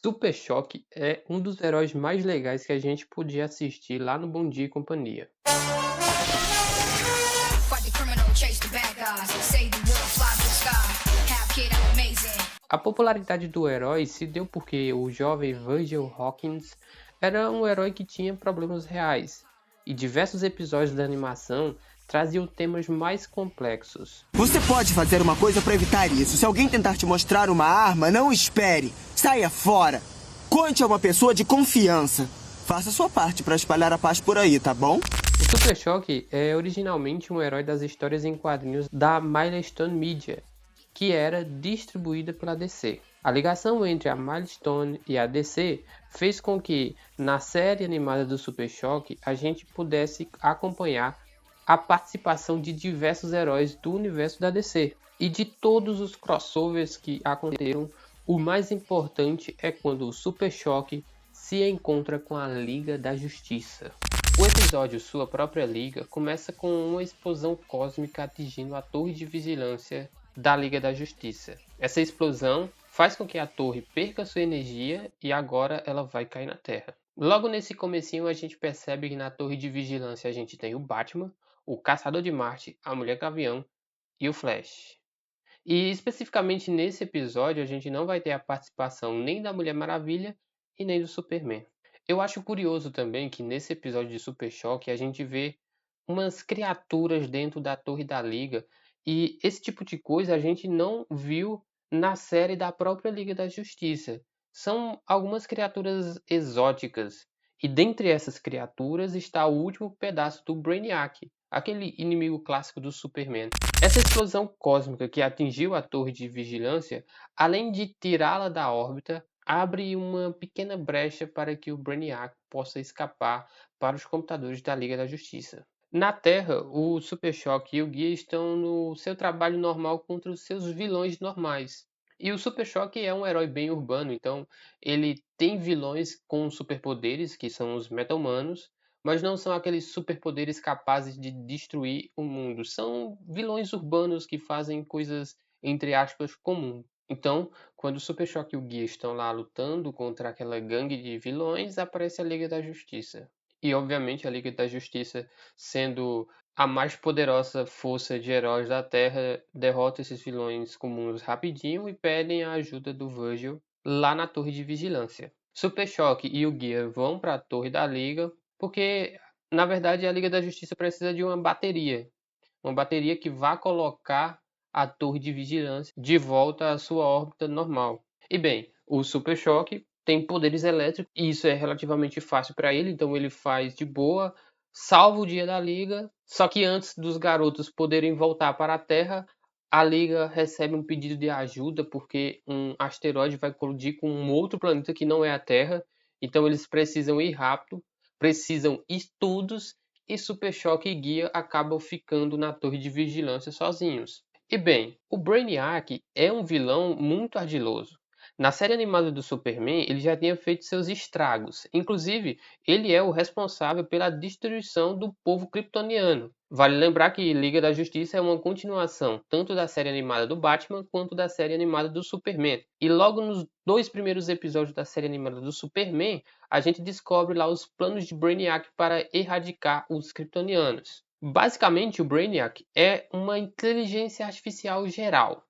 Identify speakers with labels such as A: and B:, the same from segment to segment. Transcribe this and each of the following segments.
A: Super Choque é um dos heróis mais legais que a gente podia assistir lá no Bom Dia e Companhia. A popularidade do herói se deu porque o jovem Virgil Hawkins era um herói que tinha problemas reais, e diversos episódios da animação traziam temas mais complexos.
B: Você pode fazer uma coisa para evitar isso. Se alguém tentar te mostrar uma arma, não espere. Saia fora. Conte a uma pessoa de confiança. Faça sua parte para espalhar a paz por aí, tá bom?
A: O Super Choque é originalmente um herói das histórias em quadrinhos da Milestone Media, que era distribuída pela DC. A ligação entre a Milestone e a DC fez com que, na série animada do Super Choque, a gente pudesse acompanhar a participação de diversos heróis do universo da DC. E de todos os crossovers que aconteceram, o mais importante é quando o Super Choque se encontra com a Liga da Justiça. O episódio Sua Própria Liga começa com uma explosão cósmica atingindo a torre de vigilância da Liga da Justiça. Essa explosão faz com que a torre perca sua energia e agora ela vai cair na Terra. Logo nesse comecinho a gente percebe que na torre de vigilância a gente tem o Batman, o Caçador de Marte, a Mulher Gavião e o Flash. E especificamente nesse episódio a gente não vai ter a participação nem da Mulher Maravilha e nem do Superman. Eu acho curioso também que nesse episódio de Super Choque a gente vê umas criaturas dentro da Torre da Liga, e esse tipo de coisa a gente não viu na série da própria Liga da Justiça. São algumas criaturas exóticas, e dentre essas criaturas está o último pedaço do Brainiac, aquele inimigo clássico do Superman. Essa explosão cósmica que atingiu a torre de vigilância, além de tirá-la da órbita, abre uma pequena brecha para que o Brainiac possa escapar para os computadores da Liga da Justiça. Na Terra, o Super Choque e o Guia estão no seu trabalho normal contra os seus vilões normais. E o Super Choque é um herói bem urbano, então ele tem vilões com superpoderes, que são os meta-humanos, mas não são aqueles superpoderes capazes de destruir o mundo. São vilões urbanos que fazem coisas, entre aspas, comuns. Então, quando o Super Choque e o Guia estão lá lutando contra aquela gangue de vilões, aparece a Liga da Justiça. E, obviamente, a Liga da Justiça, sendo a mais poderosa força de heróis da Terra, derrota esses vilões comuns rapidinho e pedem a ajuda do Virgil lá na Torre de Vigilância. Super Choque e o Guia vão para a Torre da Liga, porque, na verdade, a Liga da Justiça precisa de uma bateria que vá colocar a torre de vigilância de volta à sua órbita normal. E bem, o Super Choque tem poderes elétricos e isso é relativamente fácil para ele, então ele faz de boa, salva o dia da Liga. Só que antes dos garotos poderem voltar para a Terra, a Liga recebe um pedido de ajuda porque um asteroide vai colidir com um outro planeta que não é a Terra. Então eles precisam ir rápido, precisam estudos, e Super Choque e Guia acabam ficando na torre de vigilância sozinhos. E bem, o Brainiac é um vilão muito ardiloso. Na série animada do Superman, ele já tinha feito seus estragos. Inclusive, ele é o responsável pela destruição do povo kryptoniano. Vale lembrar que Liga da Justiça é uma continuação tanto da série animada do Batman quanto da série animada do Superman. E logo nos dois primeiros episódios da série animada do Superman, a gente descobre lá os planos de Brainiac para erradicar os kryptonianos. Basicamente, o Brainiac é uma inteligência artificial geral.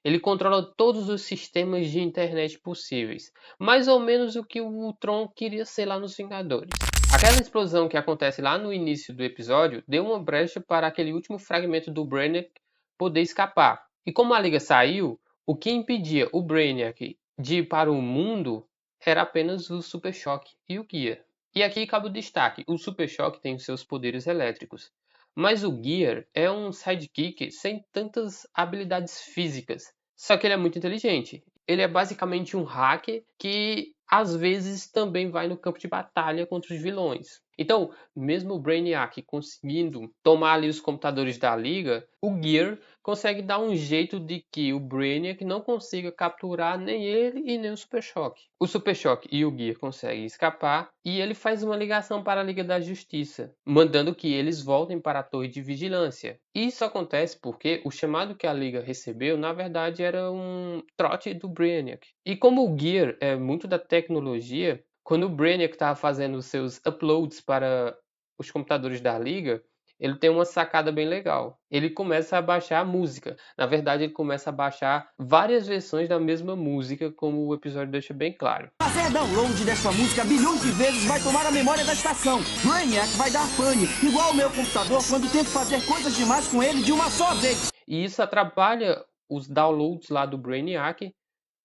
A: Ele controla todos os sistemas de internet possíveis, mais ou menos o que o Ultron queria ser lá nos Vingadores. Aquela explosão que acontece lá no início do episódio deu uma brecha para aquele último fragmento do Brainiac poder escapar. E como a Liga saiu, o que impedia o Brainiac de ir para o mundo era apenas o Super Choque e o Guia. E aqui cabe o destaque: o Super Choque tem os seus poderes elétricos, mas o Gear é um sidekick sem tantas habilidades físicas. Só que ele é muito inteligente. Ele é basicamente um hacker que às vezes também vai no campo de batalha contra os vilões. Então, mesmo o Brainiac conseguindo tomar ali os computadores da Liga, o Gear consegue dar um jeito de que o Brainiac não consiga capturar nem ele e nem o Super Choque. O Super Choque e o Gear conseguem escapar e ele faz uma ligação para a Liga da Justiça, mandando que eles voltem para a Torre de Vigilância. Isso acontece porque o chamado que a Liga recebeu, na verdade, era um trote do Brainiac. E como o Gear é muito da tecnologia, quando o Brainiac estava fazendo os seus uploads para os computadores da Liga, ele tem uma sacada bem legal. Ele começa a baixar a música. Na verdade, ele começa a baixar várias versões da mesma música, como o episódio deixa bem claro.
B: Fazer download dessa música bilhões de vezes vai tomar a memória da estação. Brainiac vai dar pane, igual o meu computador quando tento fazer coisas demais com ele de uma só vez.
A: E isso atrapalha os downloads lá do Brainiac,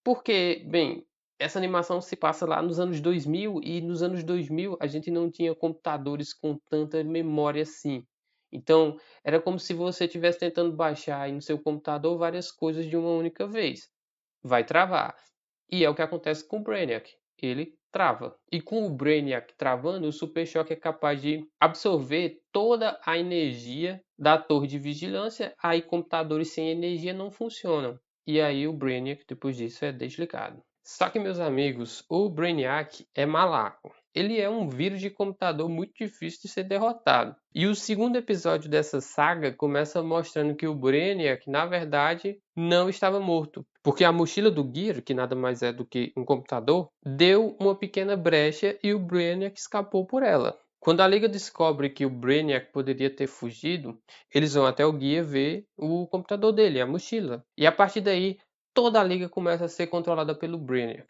A: porque, bem, essa animação se passa lá nos anos 2000 e nos anos 2000 a gente não tinha computadores com tanta memória assim. Então, era como se você estivesse tentando baixar aí no seu computador várias coisas de uma única vez. Vai travar. E é o que acontece com o Brainiac. Ele trava. E com o Brainiac travando, o Super Choque é capaz de absorver toda a energia da torre de vigilância. Aí computadores sem energia não funcionam. E aí o Brainiac, depois disso, é desligado. Só que, meus amigos, o Brainiac é malaco. Ele é um vírus de computador muito difícil de ser derrotado. E o segundo episódio dessa saga começa mostrando que o Brainiac, na verdade, não estava morto. Porque a mochila do Gear, que nada mais é do que um computador, deu uma pequena brecha e o Brainiac escapou por ela. Quando a Liga descobre que o Brainiac poderia ter fugido, eles vão até o Gear ver o computador dele, a mochila. E a partir daí, toda a Liga começa a ser controlada pelo Brainiac.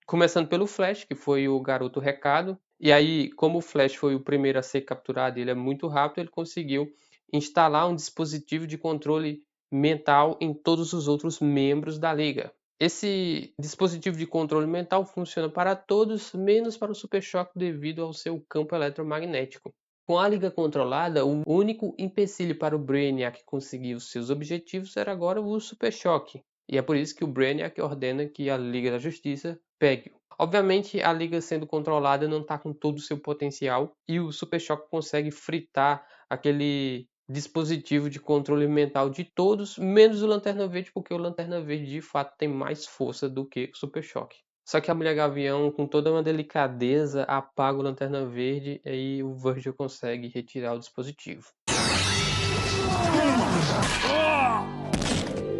A: Começando pelo Flash, que foi o garoto recado. E aí, como o Flash foi o primeiro a ser capturado, ele é muito rápido, ele conseguiu instalar um dispositivo de controle mental em todos os outros membros da Liga. Esse dispositivo de controle mental funciona para todos, menos para o Super Choque devido ao seu campo eletromagnético. Com a Liga controlada, o único empecilho para o Brainiac conseguir os seus objetivos era agora o Super Choque. E é por isso que o Brainiac ordena que a Liga da Justiça pegue-o. Obviamente, a Liga sendo controlada não está com todo o seu potencial e o Super Choque consegue fritar aquele dispositivo de controle mental de todos, menos o Lanterna Verde, porque o Lanterna Verde de fato tem mais força do que o Super Choque. Só que a Mulher Gavião, com toda uma delicadeza, apaga o Lanterna Verde e aí o Virgil consegue retirar o dispositivo.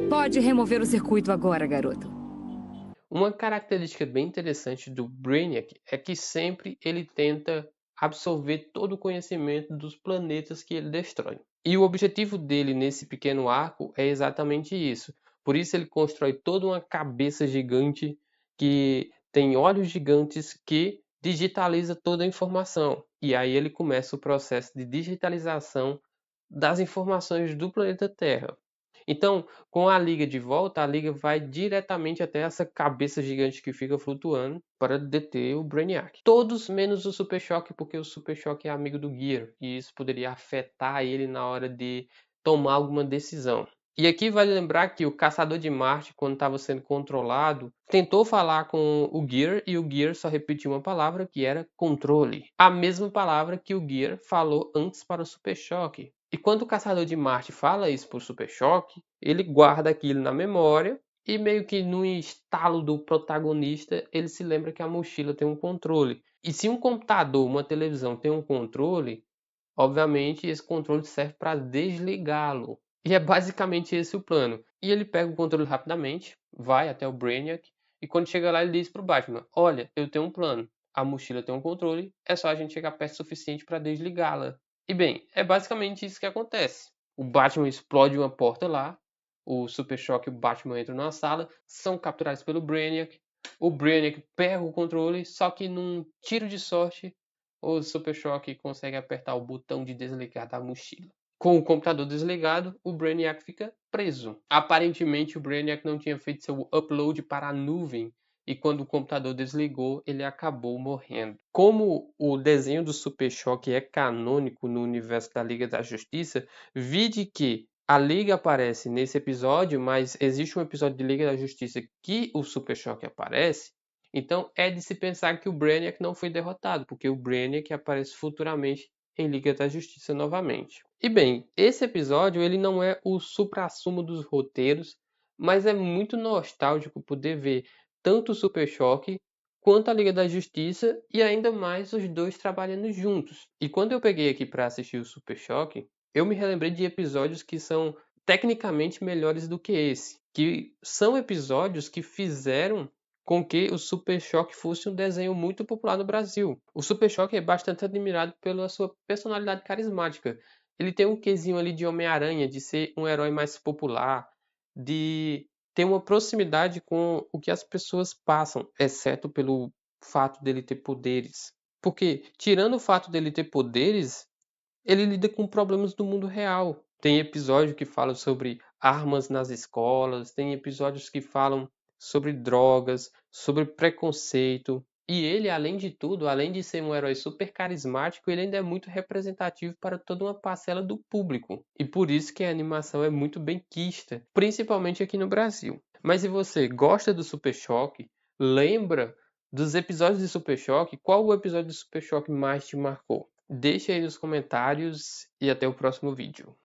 C: Pode remover o circuito agora, garoto.
A: Uma característica bem interessante do Brainiac é que sempre ele tenta absorver todo o conhecimento dos planetas que ele destrói. E o objetivo dele nesse pequeno arco é exatamente isso. Por isso ele constrói toda uma cabeça gigante que tem olhos gigantes que digitaliza toda a informação. E aí ele começa o processo de digitalização das informações do planeta Terra. Então, com a Liga de volta, a Liga vai diretamente até essa cabeça gigante que fica flutuando para deter o Brainiac. Todos menos o Super Choque, porque o Super Choque é amigo do Gear e isso poderia afetar ele na hora de tomar alguma decisão. E aqui vale lembrar que o Caçador de Marte, quando estava sendo controlado, tentou falar com o Gear e o Gear só repetiu uma palavra que era controle. A mesma palavra que o Gear falou antes para o Super Choque. E quando o Caçador de Marte fala isso pro Super Choque, ele guarda aquilo na memória e meio que no estalo do protagonista, ele se lembra que a mochila tem um controle. E se um computador, uma televisão tem um controle, obviamente esse controle serve para desligá-lo. E é basicamente esse o plano. E ele pega o controle rapidamente, vai até o Brainiac e quando chega lá ele diz pro Batman: "Olha, eu tenho um plano. A mochila tem um controle, é só a gente chegar perto o suficiente para desligá-la." E bem, é basicamente isso que acontece. O Batman explode uma porta lá, o Super Choque e o Batman entram na sala, são capturados pelo Brainiac. O Brainiac pega o controle, só que num tiro de sorte, o Super Choque consegue apertar o botão de desligar da mochila. Com o computador desligado, o Brainiac fica preso. Aparentemente, o Brainiac não tinha feito seu upload para a nuvem e quando o computador desligou, ele acabou morrendo. Como o desenho do Super Choque é canônico no universo da Liga da Justiça, vide que a Liga aparece nesse episódio, mas existe um episódio de Liga da Justiça que o Super Choque aparece, Então é de se pensar que o Brainiac não foi derrotado, porque o Brainiac aparece futuramente em Liga da Justiça novamente. E bem, esse episódio ele não é o suprassumo dos roteiros, mas é muito nostálgico poder ver tanto o Super Choque quanto a Liga da Justiça e ainda mais os dois trabalhando juntos. E quando eu peguei aqui para assistir o Super Choque, eu me relembrei de episódios que são tecnicamente melhores do que esse, que são episódios que fizeram com que o Super Choque fosse um desenho muito popular no Brasil. O Super Choque é bastante admirado pela sua personalidade carismática. Ele tem um quesinho ali de Homem-Aranha, de ser um herói mais popular, de ter uma proximidade com o que as pessoas passam, exceto pelo fato dele ter poderes. Porque, tirando o fato dele ter poderes, ele lida com problemas do mundo real. Tem episódio que fala sobre armas nas escolas, tem episódios que falam sobre drogas, sobre preconceito. E ele, além de tudo, além de ser um herói super carismático, ele ainda é muito representativo para toda uma parcela do público. E por isso que a animação é muito bem quista, principalmente aqui no Brasil. Mas se você gosta do Super Choque, lembra dos episódios de Super Choque, qual o episódio de Super Choque mais te marcou? Deixe aí nos comentários e até o próximo vídeo.